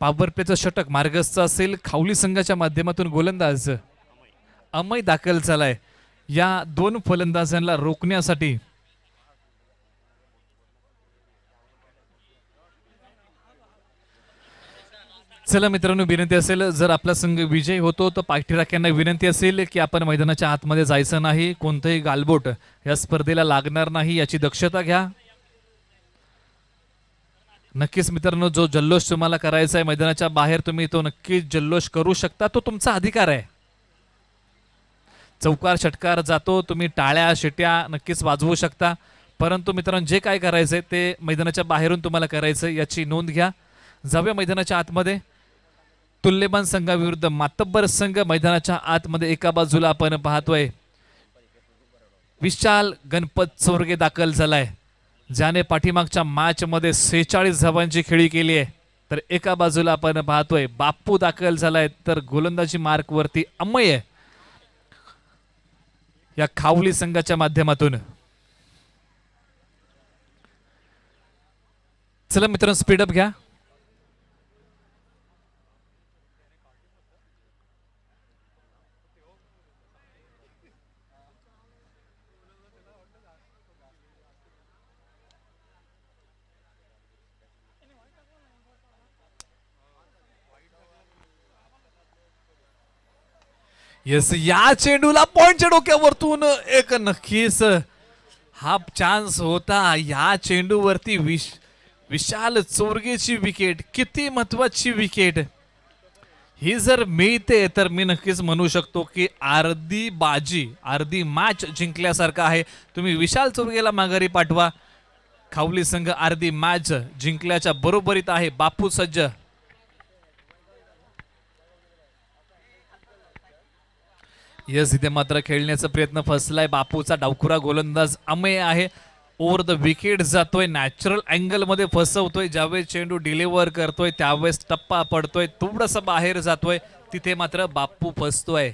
Power प्लेचं षटक मार्गस्थ असेल. खावली संघाच्या माध्यमातून गोलंदाज अमय दाखल झालाय. या दोन फलंदाजांना रोखण्यासाठी चला मित्रांनो, विनंती असेल जर आपला संघ विजयी होतो तर पाठीराख्यांना विनंती असेल की आपण मैदानाच्या आतमध्ये जायचं नाही. कोणतंही गालबोट या स्पर्धेला लागणार नाही याची दक्षता घ्या. नक्कीच मित्रांनो, जो जल्लोष तुम्हाला करायचा आहे मैदानाच्या बाहेर तुम्ही तो नक्कीच जल्लोष करू शकता. तो तुमचा अधिकार आहे. चौकार षटकार जातो, तुम्ही टाळ्या शिट्या नक्कीच वाजवू शकता. परंतु मित्रांनो, जे काय करायचंय ते मैदानाच्या बाहेरून तुम्हाला करायचं याची नोंद घ्या. जाऊया मैदानाच्या आतमध्ये. तुल्यमान संघाविरुद्ध मातब्बर संघ मैदानाच्या आतमध्ये. एका बाजूला आपण पाहतोय विशाल गणपत चोरगे दाखल झालाय, ज्याने पाठीमागच्या मॅच मध्ये 46 धावांची खेळी केली आहे. तर एका बाजूला आपण पाहतोय बाप्पू दाखल झालाय, तर गोलंदाजी मार्क वरती अमय या खावली संघाच्या माध्यमातून. चला मित्रांनो, स्पीडअप घ्या. येस, या चेंडूला पॉइंटच्या डोक्यावरतून एक नक्कीच हा चान्स होता. या चेंडूवरती विशाल चोरगेची विकेट, किती महत्वाची विकेट ही जर मिळते तर मी नक्कीच म्हणू शकतो की अर्धी बाजी, अर्धी मॅच जिंकल्यासारखं आहे. तुम्ही विशाल चोरगेला माघारी पाठवा. खावली संघ अर्धी मॅच जिंकल्याच्या बरोबरीत आहे. बापू सज्ज. यस, इथे मात्र खेळण्याचा प्रयत्न फसलाय. बापूचा डावखुरा गोलंदाज अमेय आहे. ओव्हर द विकेट जातोय, नॅचरल अँगल मध्ये फसवतोय. ज्यावेळेस चेंडू डिलिव्हर करतोय त्यावेळेस टप्पा पडतोय, थोडंसं बाहेर जातोय, तिथे मात्र बापू फसतोय.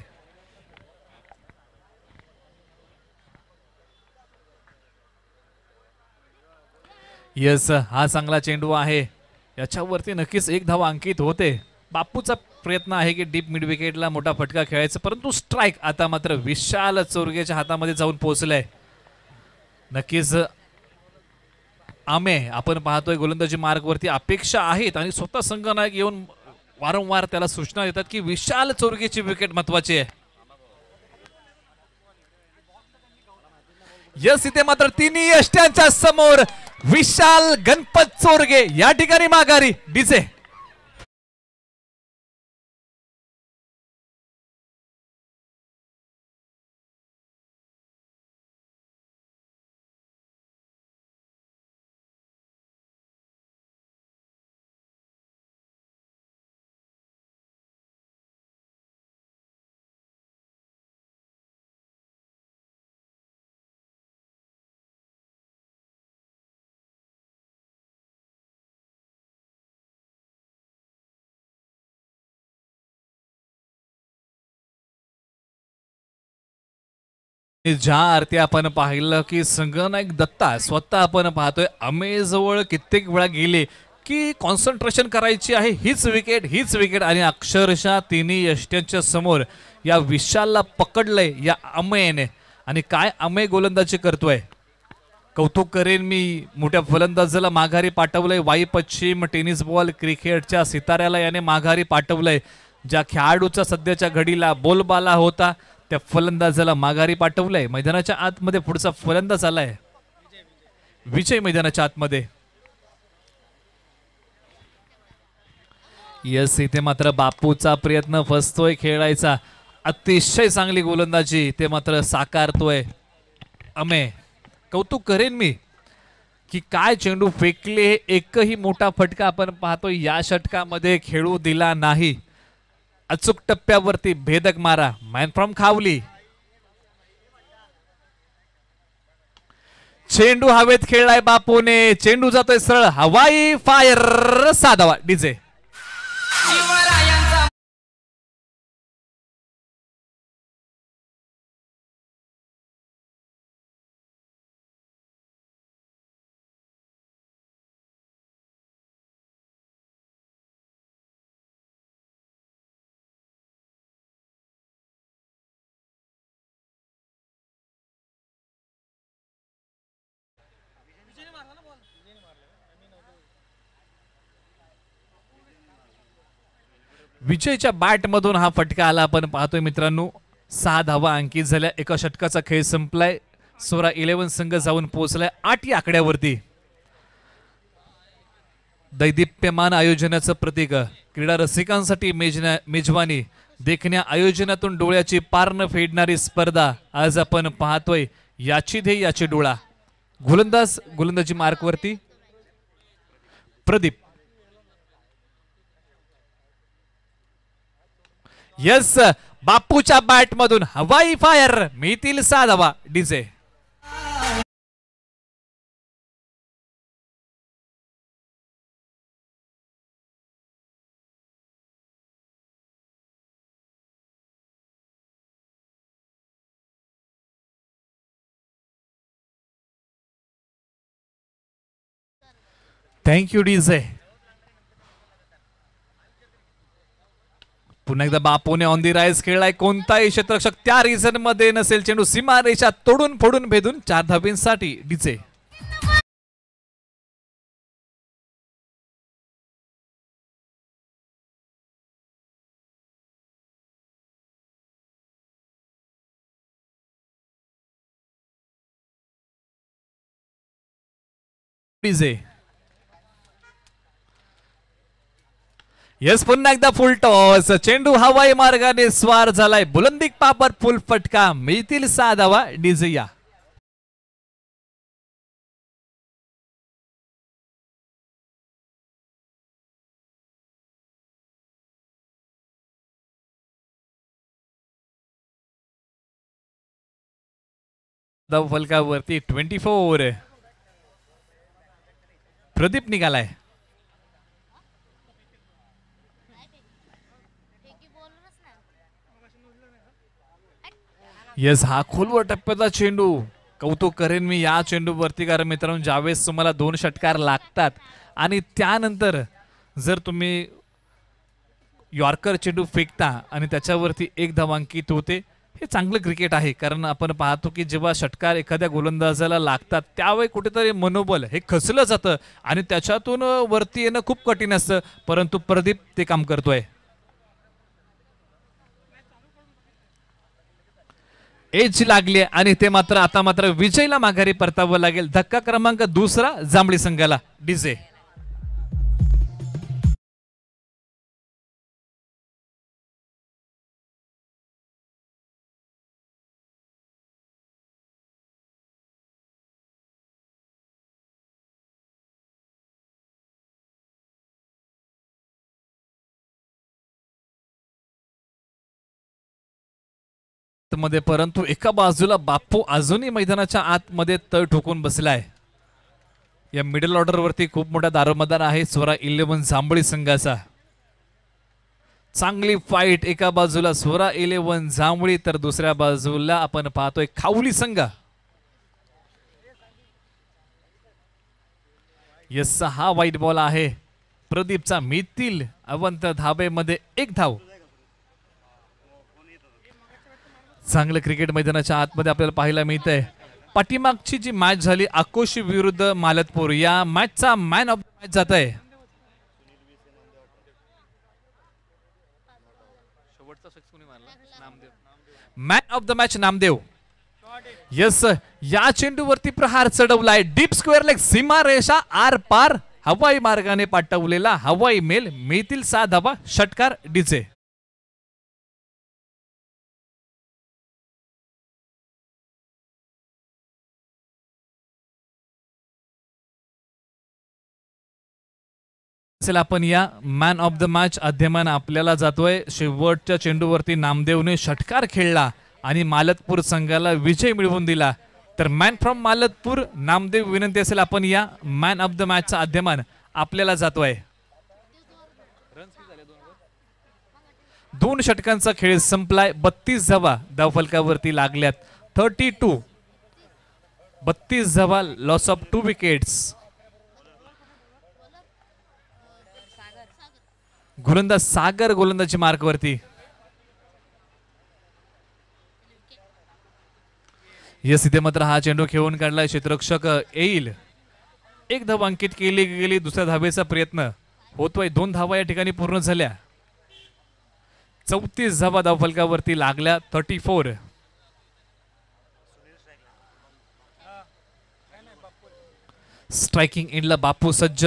यस, हा चांगला चेंडू आहे. याच्यावरती नक्कीच एक धाव अंकित होते. बापूचा प्रयत्न आहे की डीप मिड विकेटला मोठा फटका खेळायचा, परंतु स्ट्राइक आता मात्र विशाल चोरगेच्या हातामध्ये जाऊन पोहोचलाय. नक्कीच आमे आपण पाहतोय गोलंदाजी मार्गवरती अपेक्षा आहेत आणि स्वतः संघनायक येऊन वारंवार त्याला सूचना देतात की विशाल चोरगेची विकेट महत्वाची आहे. यस, इथे मात्र तिन्ही यष्ट्यांच्या समोर विशाल गणपत चोरगे या ठिकाणी माघारी. डीजे ज्या अर्थी आपण पाहिलं की संगनायक दत्ता स्वतः आपण पाहतोय अमेजवळ कित्येक वेळा गेले की कॉन्सन्ट्रेशन करायची आहे, हीच विकेट हीच विकेट, आणि अक्षरशः तिन्ही यष्ट्यांच्या समोर या विशालला पकडलंय या अमेयने. आणि काय अमेय गोलंदाजी करतोय, कौतुक करेन मी. मोठ्या फलंदाजाला माघारी पाठवलंय. वाई पश्चिम टेनिस बॉल क्रिकेटच्या सिताऱ्याला याने माघारी पाठवलंय. ज्या खेळाडूचा सध्याच्या घडीला बोलबाला होता त्या फलंदाजाला माघारी पाठवलंय. मैदानाच्या आतमध्ये पुढचा फलंदाज आलाय विजय मैदानाच्या आतमध्ये. यस, इथे मात्र बापूचा प्रयत्न फसतोय खेळायचा. अतिशय चांगली गोलंदाजी ते मात्र साकारतोय अमे. कौतुक करेन मी की काय चेंडू फेकले. एकही मोठा फटका आपण पाहतोय या षटकामध्ये खेळू दिला नाही. अचूक टप्प्यावरती भेदक मारा. Man from Khavli. चेंडू हवेत खेळलाय बापूने. चेंडू जातोय सरळ हवाई फायर. साधावा डीजे. विजयच्या बॅट मधून हा फटका आला आपण पाहतोय मित्रांनो. 6 धावा अंकित झाल्या. एका षटकाचा खेळ संपलाय. सोरा 11 संघ जाऊन पोहोचलाय 8 या आकड्यावरती. दैदिप्यमान आयोजनाचं प्रतीक क्रीडा रसिकांसाठी मेजवानी देखण्या आयोजनातून डोळ्याची पार न फेडणारी स्पर्धा आज आपण पाहतोय. याची ध्येय याची डोळा. गोलंदाजी मार्कवरती प्रदीप. यस, बापूच्या बॅट मधून हवाई फायर. मिळतील 6 धावा. DJ thank you DJ. पुन्हा एकदा बापूने ऑन दी राईज खेळलाय. कोणताही क्षेत्ररक्षक त्या रिझन मध्ये नसेल. चेंडू सीमारेषा तोडून फोडून भेदून 4 धाब्यांसाठी डीजे. डीजे यस, पुन्हा एकदा फुल टॉस. चेंडू हवाई मार्गाने स्वार झालाय. बुलंदी पापर फुल फटका. मिळतील 6 धावा. डीजे या. धाव फलकावरती 24. प्रदीप निघालाय. यस, हा खोलवर टप्प्याचा चेंडू. कौतुक करेन मी या चेंडूवरती, कारण मित्रांनो ज्यावेळेस तुम्हाला 2 षटकार लागतात आणि त्यानंतर जर तुम्ही यॉर्कर चेंडू फेकता आणि त्याच्यावरती 1 धाव अंकित होते, हे चांगलं क्रिकेट आहे. कारण आपण पाहतो की जेव्हा षटकार एखाद्या गोलंदाजाला लागतात त्यावेळी कुठेतरी मनोबल हे खचलं जातं आणि त्याच्यातून वरती येणं खूप कठीण असतं. परंतु प्रदीप ते काम करतोय. एज लागली आणि ते मात्र आता मात्र विजयला माघारी परतावं लागेल. धक्का क्रमांक 2 जांभळी संघाला. डीजे मध्ये, परंतु एका बाजूला बापू अजूनही मैदानाच्या आतमध्ये तळ ठोकून बसलाय. या मिडल ऑर्डर वरती खूप मोठा दारोमदार आहे स्वरा 11 जांभळी संघाचा. चांगली फाईट. एका बाजूला स्वरा 11 जांभळी तर दुसऱ्या बाजूला आपण पाहतोय खावली संघ. यस, हा वाईट बॉल आहे प्रदीपचा. मिळतील अवंत धाबेमध्ये 1 धाव. चांगलं क्रिकेट मैदानाच्या आतमध्ये आपल्याला पाहायला मिळतंय. पाठीमागची जी मॅच झाली आकोशी विरुद्ध मालतपूर, या मॅचचा मॅन ऑफ द मॅच जात आहे. Man of the match Namdev. Yes, या चेंडूवरती प्रहार चढवलाय. Deep square leg. सीमारेषा आर पार. हवाई मार्गाने पाठवलेला हवाई मेल. मिळतील 6 धावा. षटकार डीजे. आपण या मॅन ऑफ द मॅच अध्यमान आपल्याला जातोय. शेवटच्या चेंडूवरती नामदेवने षटकार खेळला आणि मालतपूर संघाला विजय मिळवून दिला. तर मॅन फ्रॉम मालतपूर नामदेव, विनंती असेल आपण या मॅन ऑफ द मॅचचा अध्यमान आपल्याला जातोय. 2 षटकांचा खेळ संपलाय. 32 धावा धावफलकावरती लागल्यात. 32. 32 धावा. Loss of 2 wickets. गोलंदाज सागर गोलंदाजी मार्कवरती. यस, इथे मात्र हा चेंडू खेळून काढलाय. क्षेत्ररक्षक येईल. 1 धाव अंकित केली गेली. दुसऱ्या धावेचा प्रयत्न होतोय. 2 धावा या ठिकाणी पूर्ण झाल्या. 34 धावा धावफलकावरती लागल्या. 34. स्ट्रायकिंग एंडला बापू सज्ज.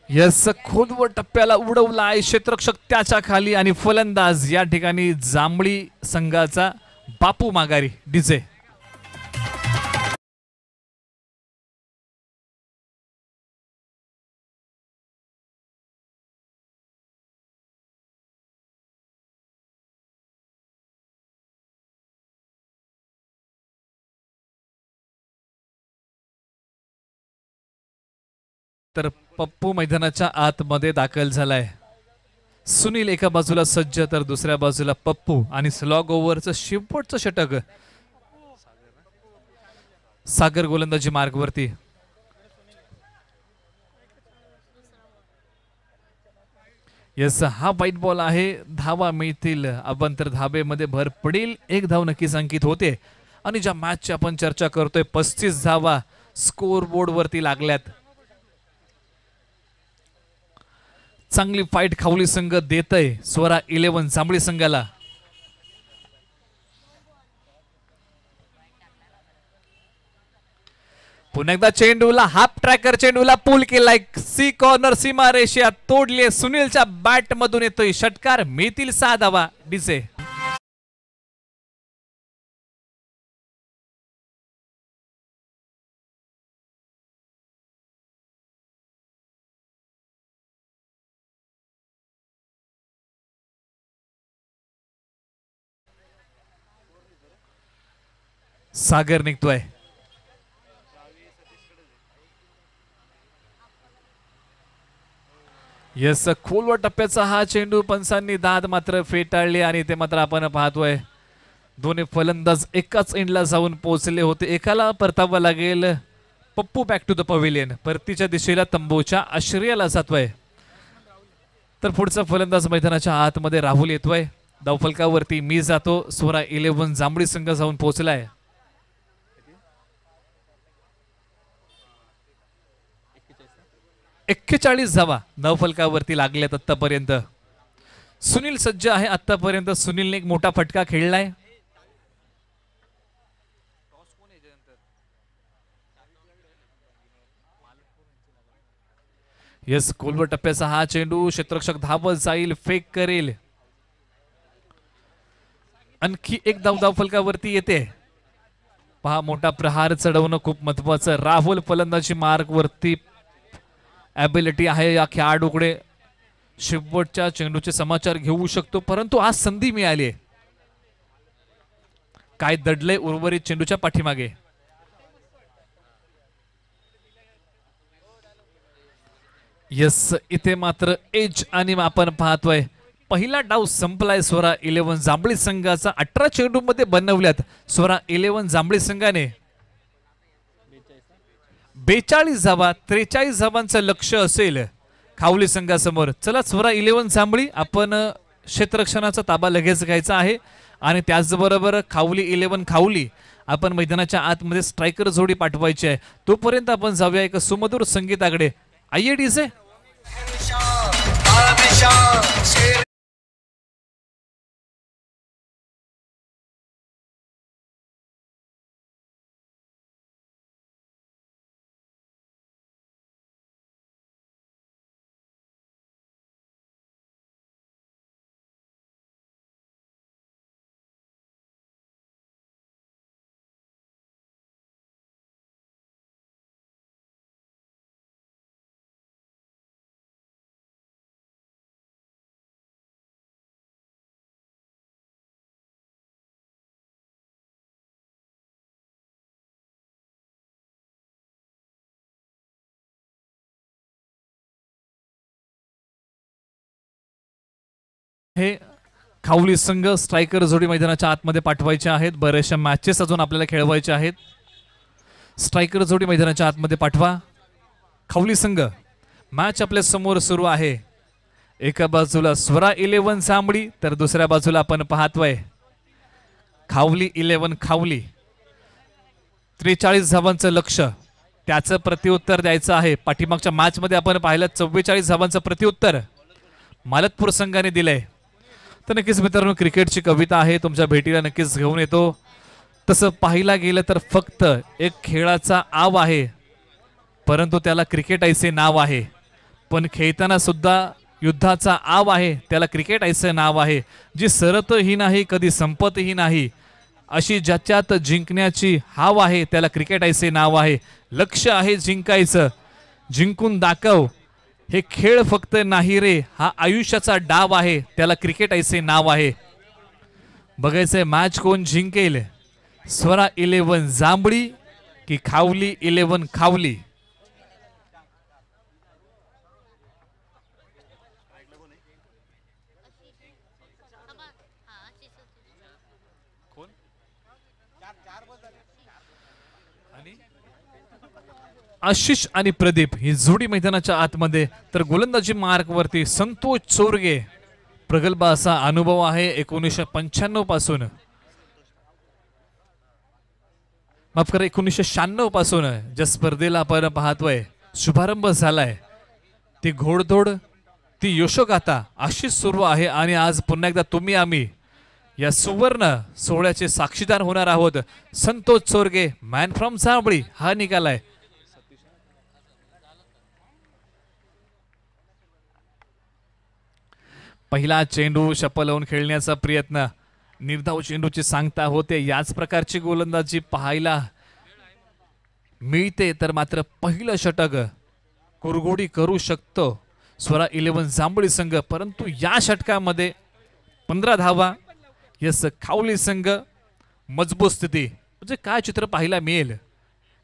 यस, खोलवर टप्प्याला उडवला आहे क्षेत्ररक्षक त्याच्या खाली आणि फलंदाज या ठिकाणी जांभळी संघाचा बापू माघारी. डीजे तर पप्पू मैदानाच्या आतमध्ये दाखल झालाय. सुनील एका बाजूला सज्ज तर दुसऱ्या बाजूला पप्पू आणि स्लॉग ओव्हरचं शेवटचं षटक. सागर गोलंदाजी मार्गवरती. यस, हा व्हाईट बॉल आहे. धावा मिळतील आपण तर धाबेमध्ये भर पडेल. 1 धाव नक्कीच अंकित होते. आणि ज्या मॅचची आपण चर्चा करतोय 35 धावा स्कोर बोर्ड वरती लागल्यात. चांगली फाईट खावली संघ देतय स्वरा 11 जांभळी संघाला. पुन्हा एकदा चेंडूला हाफ ट्रॅकर चेंडूला पूल केलाय. सी कॉर्नर सीमा रेषा तोडले. सुनीलच्या बॅट मधून येतोय षटकार. मिळतील 6 धावा. डीजे सागर निघतोय. यस, खोलवर टप्प्याचा हा चेंडू पंचांनी दाद मात्र फेटाळले आणि ते मात्र आपण पाहतोय दोन्ही फलंदाज एकाच एंडला जाऊन पोहोचले होते. एकाला परतावा लागेल. Pappu back to the pavilion. परतीच्या दिशेला तंबूच्या आश्रयाला जातोय. तर पुढचा फलंदाज मैदानाच्या आतमध्ये राहुल येतोय. धावफलकावरती मी जातो. स्वरा 11 जांभळी संघ जाऊन पोहोचलाय. 41 धावा धावफलकावरती लागल्यात आतापर्यंत. सुनील सज्ज आहे. आतापर्यंत सुनीलने एक मोठा फटका खेळलाय. यस, खोलवर टप्प्याचा हा चेंडू क्षेत्ररक्षक धावत जाईल. फेक करेल. आणखी एक धाव धावफलकावरती येते. पहा, मोठा प्रहार चढवणं खूप महत्वाचं. राहुल फलंदाजी मार्ग वरती ॲबिलिटी आहे या खेळाडूकडे. शेवटच्या चेंडूचे समाचार घेऊ शकतो परंतु आज संधी मिळाली. काय दडले उर्वरित चेंडूच्या पाठीमागे. यस, इथे मात्र एज आणि आपण पाहतोय पहिला डाव संपलाय. स्वरा 11 जांभळी संघाचा. 18 चेंडू मध्ये बनवल्यात स्वरा 11 जांभळी संघाने. 42 धावा. 43 धावांचं लक्ष असेल खावली संघासमोर. चला स्वरा 11 जांभळी आपण क्षेत्ररक्षणाचा ताबा लगेच घ्यायचा आहे आणि त्याचबरोबर खावली 11 खावली आपण मैदानाच्या आतमध्ये स्ट्रायकर जोडी पाठवायची आहे. तोपर्यंत आपण जाऊया एक सुमधुर संगीताकडे. आइए डीजे. हे खावली संघ स्ट्रायकर जोडी मैदानाच्या आतमध्ये पाठवायचे आहेत. बरेचशा मॅचेस अजून आपल्याला खेळवायचे आहेत. स्ट्रायकर जोडी मैदानाच्या आतमध्ये पाठवा. खावली संघ मॅच आपल्या समोर सुरू आहे. एका बाजूला स्वरा 11 जांभळी तर दुसऱ्या बाजूला आपण पाहतोय खावली 11 खावली. 43 धावांचं लक्ष. त्याचं प्रत्युत्तर द्यायचं आहे. पाठीमागच्या मॅच मध्ये आपण पाहिलं 44 धावांचं प्रत्युत्तर मालतपूर संघाने दिलंय. तर नक्कीच मित्रांनो क्रिकेटची कविता आहे, तुमच्या भेटीला नक्कीच घेऊन येतो. तसं पाहिला गेलं तर फक्त एक खेळाचा आव आहे, परंतु त्याला क्रिकेट ऐसे नाव आहे. पण खेळताना सुद्धा युद्धाचा आव आहे, त्याला क्रिकेट ऐसे नाव आहे. जी सरतही नाही कधी संपतही नाही, अशी ज्याच्यात जिंकण्याची हाव आहे, त्याला क्रिकेट ऐसे नाव आहे. लक्ष आहे जिंकायचं, जिंकून दाखव, हे खेळ फक्त नाही रे, हा आयुष्याचा डाव आहे, त्याला क्रिकेट ऐसे नाव आहे. बघायचंय मॅच कोण जिंकेल, स्वरा 11 जांभळी की खावली 11 खावली. आशिष आणि प्रदीप ही जोडी मैदानाच्या आतमध्ये. तर गोलंदाजी मार्क वरती संतोष चोरगे, प्रगल्भ असा अनुभव आहे 1995 पासून, माफ करा 1996 पासून ज्या स्पर्धेला आपण पाहतोय शुभारंभ झालाय. ती घोडदौड, ती यशोगाथा अशीच सुरू आहे. आणि आज पुन्हा एकदा तुम्ही आम्ही या सुवर्ण सोहळ्याचे साक्षीदार होणार आहोत. संतोष चोरगे मॅन फ्रॉम जांभळी हा निघालाय. पहिला चेंडू शपल लावून खेळण्याचा प्रयत्न, निर्धाव चेंडूची सांगता होते. याच प्रकारची गोलंदाजी पाहायला मिळते. तर मात्र पहिलं षटक कुरघोडी करू शकतो स्वरा 11 जांभळी संघ, परंतु या षटकामध्ये 15 धावा. यस खावली संघ मजबूत स्थिती. म्हणजे काय चित्र पाहायला मिळेल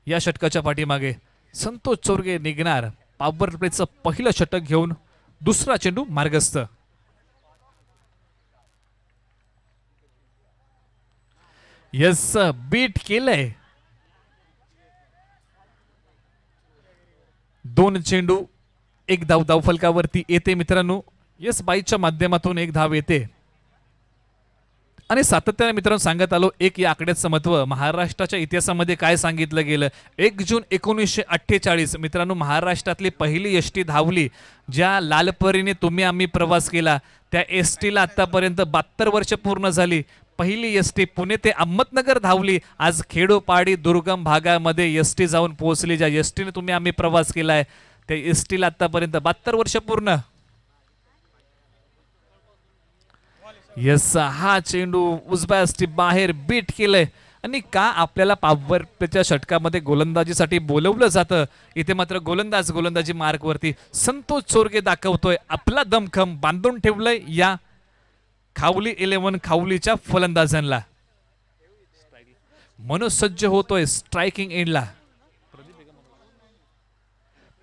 या षटकाच्या पाठीमागे. संतोष चोरगे निघणार पॉवर प्लेचं पहिलं षटक घेऊन, दुसरा चेंडू मार्गस्थ. यस बीट केलंय. 2 चेंडू 1 धाव धावफलकावरती येते मित्रांनो. यस बाईच्या माध्यमातून 1 धाव येते. आणि सातत्याने मित्रांनो सांगत आलो, एक या आकड्याचं महत्व महाराष्ट्राच्या इतिहासामध्ये काय सांगितलं गेलं. 1 जून 1948 मित्रांनो महाराष्ट्रातली पहिली एसटी धावली. ज्या लालपरीने तुम्ही आम्ही प्रवास केला त्या एसटीला आतापर्यंत 72 वर्ष पूर्ण झाली. पहिली एसटी पुणे ते अहमदनगर धावली. आज खेडोपाडी दुर्गम भागामध्ये एसटी जाऊन पोहोचली. ज्या एसटीने तुम्ही आम्ही प्रवास केलाय त्या एसटीला आतापर्यंत 72 वर्ष पूर्ण. यस हा चेंडू उजव्या स्टिप बाहेर बीट केलंय. आणि का आपल्याला पॉवर प्लेच्या षटकामध्ये गोलंदाजीसाठी बोलवलं जातं, इथे मात्र गोलंदाजी मार्क वरती संतोष चोरगे दाखवतोय आपला दमखम बांधून ठेवलंय या खावली 11 खावलीच्या फलंदाजांना. मनोसज्ज होतोय स्ट्रायकिंग एंडला.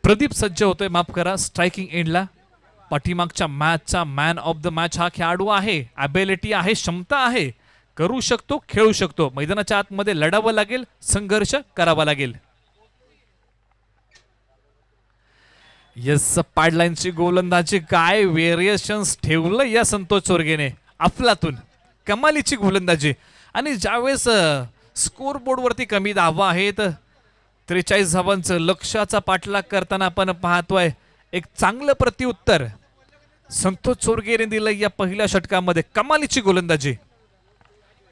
प्रदीप सज्ज होतोय माफ करा स्ट्रायकिंग एंडला. पाठीमागच्या मॅचचा मॅन ऑफ द मॅच हा खेळाडू आहे. ॲबिलिटी आहे, क्षमता आहे, करू शकतो, खेळू शकतो. मैदानाच्या आतमध्ये लढावं लागेल, संघर्ष करावा लागेल. यस पाडलाईनची गोलंदाजी, काय व्हेरिएशन्स ठेवलं या संतोष चोरगेने. अफलातून कमालीची गोलंदाजी. आणि ज्यावेळेस स्कोर बोर्ड वरती कमी धावा आहेत, 43 धावांचं लक्ष्याचा पाठलाग करताना आपण पाहतोय एक चांगलं प्रत्युत्तर संतोष चोरगेने दिलं या पहिल्या षटकामध्ये. कमालीची गोलंदाजी,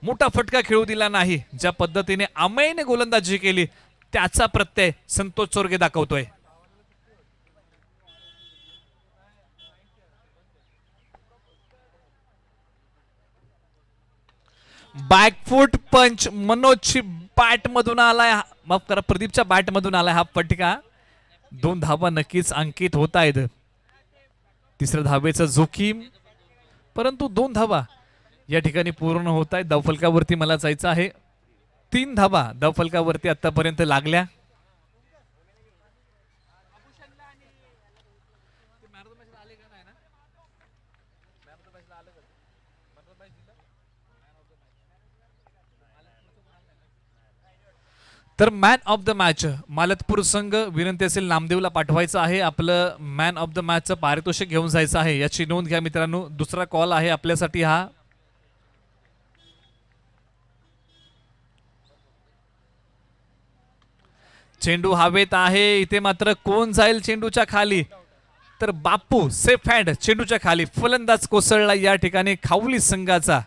मोठा फटका खेळू दिला नाही. ज्या पद्धतीने अमेयने गोलंदाजी केली त्याचा प्रत्यय संतोष चोरगे दाखवतोय. बॅकफुट पंच मनोजची बॅट मधून आलाय, माफ करा प्रदीपच्या बॅट मधून आलाय हा फटका. 2 धावा नक्कीच अंकित होत आहेत. तिसऱ्या धावेचं जोखीम, परंतु 2 धावा या ठिकाणी पूर्ण होत आहेत. धावफलकावरती मला जायचं आहे. 3 धावा धावफलकावरती आतापर्यंत लागल्या. तर man of the match Malatpur संघ, विनंती असेल नामदेवला पाठवायचं आहे. आपलं मॅन ऑफ द मॅचचं पारितोषिक घेऊन जायचं आहे, याची नोंद घ्या मित्रांनो. दुसरा कॉल आहे आपल्यासाठी हा. चेंडू हवेत आहे, इथे मात्र कोण जाईल चेंडूच्या खाली, तर बापू सेफ हँड चेंडूच्या खाली, फलंदाज कोसळला या ठिकाणी खावली संघाचा.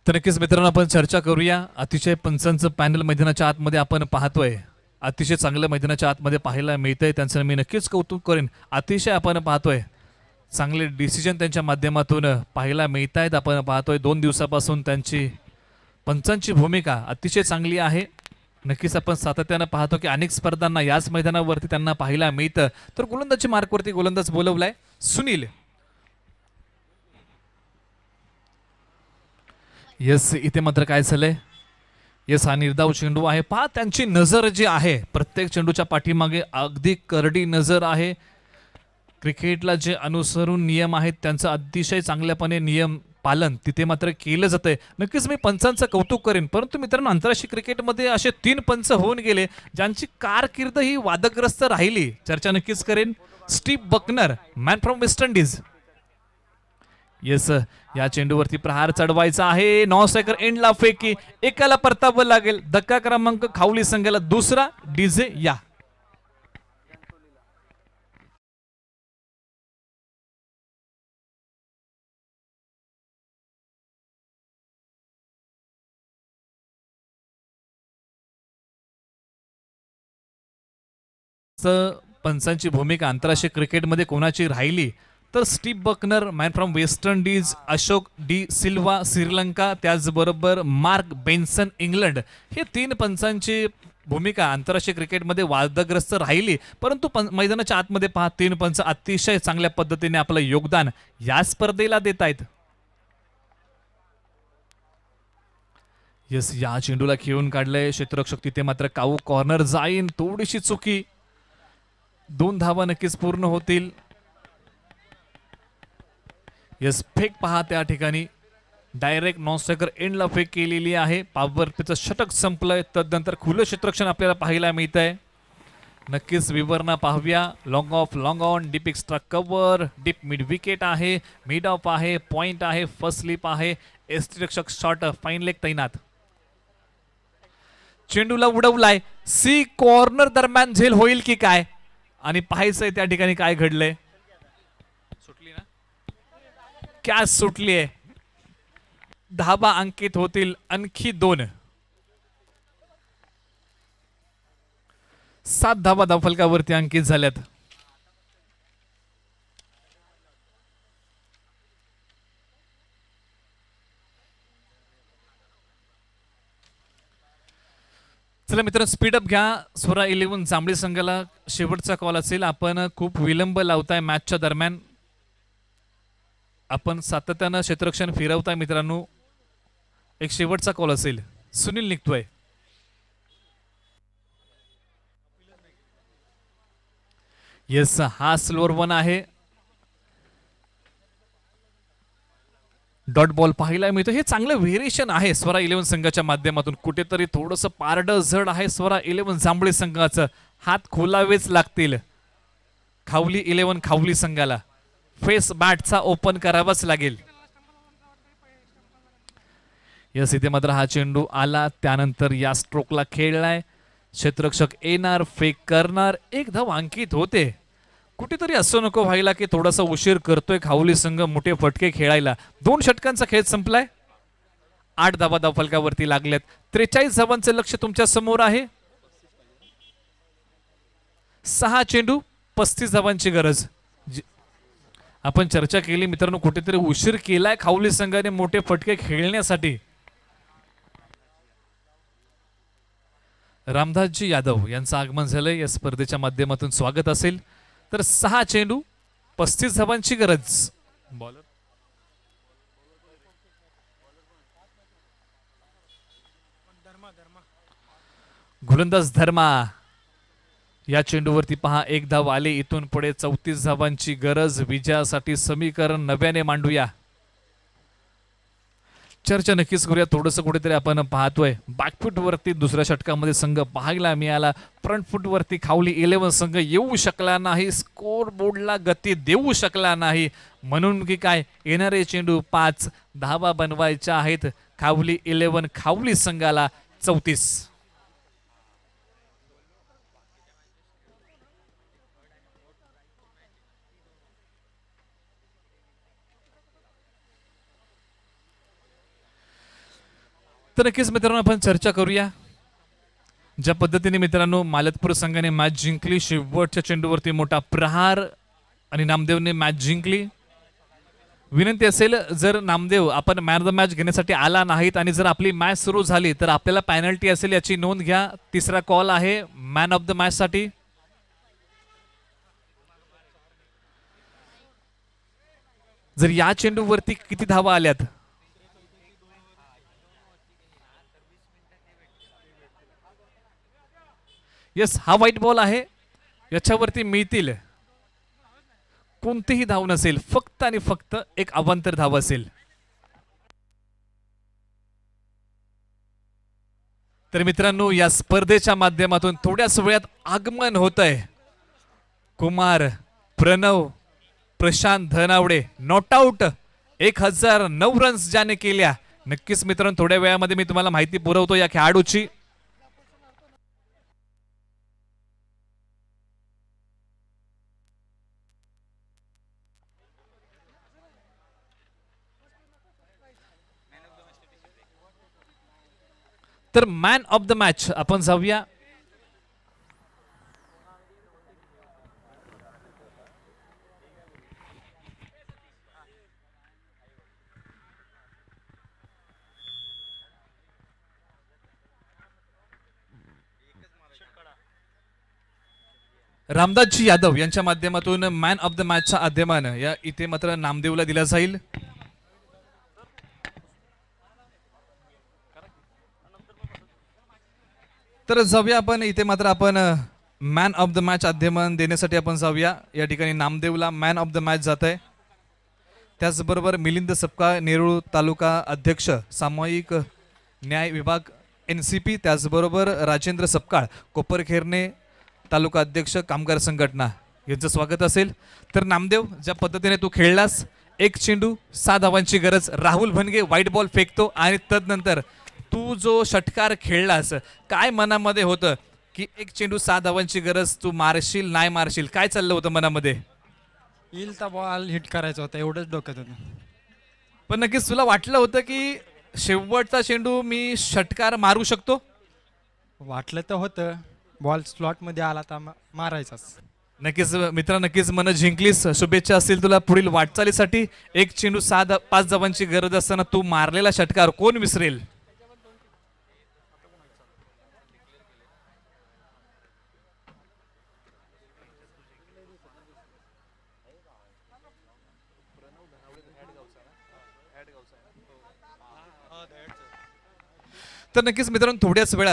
तर नक्कीच मित्रांनो आपण चर्चा करूया. अतिशय पंचांचं पॅनल मैदानाच्या आतमध्ये आपण पाहतोय, अतिशय चांगलं मैदानाच्या आतमध्ये पाहायला मिळतंय, त्यांचं मी नक्कीच कौतुक करेन. अतिशय आपण पाहतोय चांगले डिसिजन त्यांच्या माध्यमातून पाहायला मिळत आहेत. आपण पाहतोय 2 दिवसापासून त्यांची पंचांची भूमिका अतिशय चांगली आहे. नक्कीच आपण सातत्यानं पाहतो की अनेक स्पर्धांना याच मैदानावरती त्यांना पाहायला मिळतं. तर गोलंदाजी मार्कवरती गोलंदाज बोलवलाय सुनील. यस, इथे मात्र काय झालंय, यस हा निर्धाव चेंडू आहे. पहा त्यांची नजर जी आहे प्रत्येक चेंडूच्या पाठीमागे अगदी करडी नजर आहे. क्रिकेटला जे अनुसरून नियम आहेत त्यांचं अतिशय चांगल्यापणे नियम पालन तिथे मात्र केलं जातंय. नक्कीच मी पंचांचं कौतुक करेन, परंतु मित्रांनो आंतरराष्ट्रीय क्रिकेटमध्ये असे 3 पंच होऊन गेले ज्यांची कारकीर्द ही वादग्रस्त राहिली. चर्चा नक्कीच करेन. Steve Bucknor, man from West Indies. Yes, या चेंडूवरती प्रहार चढवायचा आहे. नॉन स्ट्रायकर एंडला फेकी, एकाला परतावं लागेल. धक्का क्रमांक खावली संघाला दुसरा. डीजे या पंचांची भूमिका आंतरराष्ट्रीय क्रिकेटमध्ये कोणाची राहिली तर Steve Bucknor man from West Indies, Ashoka de Silva Sri Lanka, त्याचबरोबर मार्क बेन्सन इंग्लंड. हे 3 पंचांची भूमिका आंतरराष्ट्रीय क्रिकेटमध्ये वादग्रस्त राहिली, परंतु मैदानाच्या आतमध्ये पहा 3 पंच अतिशय चांगल्या पद्धतीने आपलं योगदान या स्पर्धेला देत आहेत. यस, या चेंडूला खेळून काढलंय क्षेत्ररक्षक, तिथे मात्र काऊ कॉर्नर जाईन. थोडीशी चुकी, 2 धावा नक्कीच पूर्ण होतील. यस, फेक पहा त्या ठिकाणी डायरेक्ट नॉन स्ट्रायकर एंडला फेक केलेली आहे. पॉवर प्लेचं षटक संपलंय. तदनंतर खुलं क्षेत्ररक्षण आपल्याला पाहायला मिळत आहे. नक्कीच विवरणा पाहूया. Long of, long on, deep extra cover, deep mid wicket आहे, मिड ऑफ आहे, पॉइंट आहे, फर्स्ट स्लिप आहे, यष्टिरक्षक शॉट, फाईन लेग तैनात. चेंडूला उडवलाय. सी कॉर्नर दरम्यान झेल होईल की काय, आणि पाहायचंय त्या ठिकाणी काय घडलंय. सुटली ना, कॅच सुटलीये. धाबा अंकित होतील आणखी 2. 7 धाबा धावफलकावरती अंकित झाल्यात. चला मित्रांनो, स्पीडअप घ्या. स्वरा 11 जांभळी संघाला शेवटचा कॉल असेल. आपण खूप विलंब लावताय मॅचच्या दरम्यान. आपण सातत्यानं क्षेत्ररक्षण फिरवताय मित्रांनो. एक शेवटचा कॉल असेल. सुनील निघतोय. येस, हा स्लोअर 1 आहे. डॉट बॉल पाहायला मिळतो. हे चांगलं व्हेरिएशन आहे स्वरा 11 संघाच्या माध्यमातून. कुठेतरी थोडंसं पारडं जड आहे स्वरा 11 जांभळी संघाचं. हात खोलावेच लागतील खावली 11 खावली संघाला. फेस बॅटचा ओपन करावाच लागेल. यस, इथे मात्र हा चेंडू आला. त्यानंतर या स्ट्रोकला खेळलाय. क्षेत्ररक्षक येणार, फेक करणार. 1 धाव अंकित होते. कुठेतरी असं नको व्हायला की थोडासा उशीर करतोय खावली संघ मोठे फटके खेळायला. 2 षटकांचा खेळ संपलाय. 8 धावा धावफलकावरती लागल्यात. 43 धावांचं लक्ष तुमच्या समोर आहे. 6 चेंडू 35 धावांची गरज. आपण चर्चा केली मित्रांनो, कुठेतरी उशीर केलाय खावली संघाने मोठे फटके खेळण्यासाठी. रामदासजी यादव यांचं आगमन झालंय या स्पर्धेच्या माध्यमातून. स्वागत असेल. तर 6 चेंडू 35 धावांची गरज. बॉलर गोलंदाज धर्मा. या चेंडूवरती पहा 1 धाव आले. इथून पुढे 34 धावांची गरज. विजयासाठी समीकरण नव्याने मांडूया. चर्चा नक्कीच करूया. थोडंसं कुठेतरी आपण पाहतोय बॅकफूट वरती दुसऱ्या षटकामध्ये संघ पाहायला मिळाला. फ्रंट फूट वरती खावली 11 संघ येऊ शकला नाही. स्कोर बोर्डला गती देऊ शकला नाही. म्हणून की काय, येणारे चेंडू 5 धावा बनवायच्या आहेत. खावली 11 खावली संघाला 34. तर नक्कीच मित्रांनो आपण चर्चा करूया. ज्या पद्धतीने मित्रांनो मालतपूर संघाने मॅच जिंकली. शेवटच्या चेंडूवरती मोठा प्रहार आणि नामदेवने मॅच जिंकली. विनंती असेल, जर नामदेव आपण मॅन ऑफ द मॅच घेण्यासाठी आला नाहीत आणि जर आपली मॅच सुरू झाली तर आपल्याला पॅनल्टी असेल, याची नोंद घ्या. तिसरा कॉल आहे मॅन ऑफ द मॅच साठी. जर या चेंडूवरती किती धावा आल्यात? यस, हा व्हाईट बॉल आहे. याच्यावरती मिळतील कोणतीही धाव नसेल, फक्त आणि फक्त एक अवांतर धाव असेल. तर मित्रांनो या स्पर्धेच्या माध्यमातून थोड्याच वेळात आगमन होत आहे Kumar, Pranav, Prashant Dhanawade. Not out 1009 runs ज्याने केल्या. नक्कीच मित्रांनो थोड्या वेळामध्ये मी तुम्हाला माहिती पुरवतो या खेळाडूची. तर मॅन ऑफ द मॅच आपण जाऊया. रामदासजी यादव यांच्या माध्यमातून मॅन ऑफ द मॅचचा आद्यमान या इथे मात्र नामदेवला दिला जाईल. तर जाऊया आपण इथे मात्र आपण मॅन ऑफ द मॅच आद्यमान देण्यासाठी आपण जाऊया. या ठिकाणी नामदेवला मॅन ऑफ द मॅच जात आहे. त्याचबरोबर मिलिंद सपकाळ, नेरूळ तालुका अध्यक्ष सामायिक न्याय विभाग NCP, त्याचबरोबर राजेंद्र सपकाळ, कोपरखेरणे तालुका अध्यक्ष कामगार संघटना, यांचं स्वागत असेल. तर नामदेव, ज्या पद्धतीने तू खेळलास, 1 चेंडू 6 धावांची गरज. राहुल भनगे व्हाईट बॉल फेकतो आणि तदनंतर तू जो षटकार खेळलास, काय मनामध्ये होतं की 1 चेंडू 6 धावांची गरज, तू मारशील नाही मारशील, काय चाललं होतं मनामध्ये? येईल तर बॉल हिट करायचा होता, एवढंच डोक्यात होतं. पण नक्कीच तुला वाटलं होतं की शेवटचा चेंडू मी षटकार मारू शकतो? वाटलं तर होतं, बॉल स्लॉटमध्ये आला तर मारायचाच. नक्कीच मित्रा, नक्कीच मन जिंकलीस. शुभेच्छा असतील तुला पुढील वाटचालीसाठी. 1 चेंडू 5 धावांची गरज असताना तू मारलेला षटकार कोण विसरेल? तर नक्कीच मित्रांनो थोड्याच वेळात